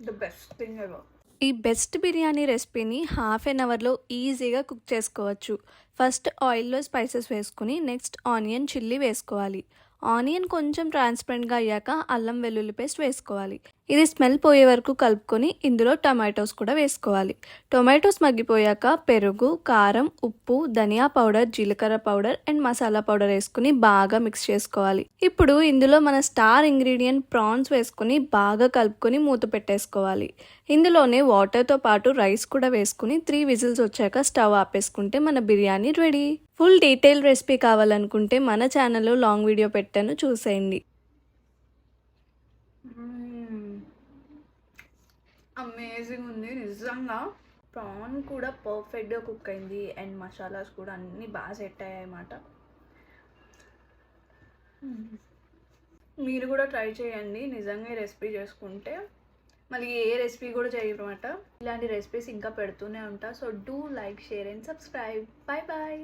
The best thing ever. ఈ best biryani రెసిపీని half an అవర్లో ఈజీగా కుక్ చేసుకోవచ్చు. ఫస్ట్ ఆయిల్లో స్పైసెస్ వేసుకుని నెక్స్ట్ ఆనియన్ చిల్లీ వేసుకోవాలి. ఆనియన్ కొంచెం ట్రాన్స్పరెంట్గా అయ్యాక అల్లం వెల్లుల్లి పేస్ట్ వేసుకోవాలి. ఇది స్మెల్ పోయే వరకు కలుపుకొని ఇందులో టమాటోస్ కూడా వేసుకోవాలి. టొమాటోస్ మగ్గిపోయాక పెరుగు, కారం, ఉప్పు, ధనియా పౌడర్, జీలకర్ర పౌడర్ అండ్ మసాలా పౌడర్ వేసుకుని బాగా మిక్స్ చేసుకోవాలి. ఇప్పుడు ఇందులో మన స్టార్ ఇంగ్రీడియంట్ ప్రాన్స్ వేసుకుని బాగా కలుపుకొని మూత పెట్టేసుకోవాలి. ఇందులోనే వాటర్తో పాటు రైస్ కూడా వేసుకుని 3 విజిల్స్ వచ్చాక స్టవ్ ఆపేసుకుంటే మన biryani ready. Full detail recipe కావాలనుకుంటే మన ఛానల్లో లాంగ్ వీడియో పెట్టాను, చూసేయండి. అమేజింగ్ ఉంది నిజంగా. ప్రాన్ కూడా పర్ఫెక్ట్గా కుక్ అయింది అండ్ మసాలాస్ కూడా అన్నీ బాగా సెట్ అయ్యాయి అన్నమాట. మీరు కూడా ట్రై చేయండి నిజంగా ఈ రెసిపీ చేసుకుంటే. మళ్ళీ ఏ రెసిపీ కూడా చేయమాట. ఇలాంటి రెసిపీస్ ఇంకా పెడుతూనే ఉంటా. So do like, share and subscribe. Bye bye.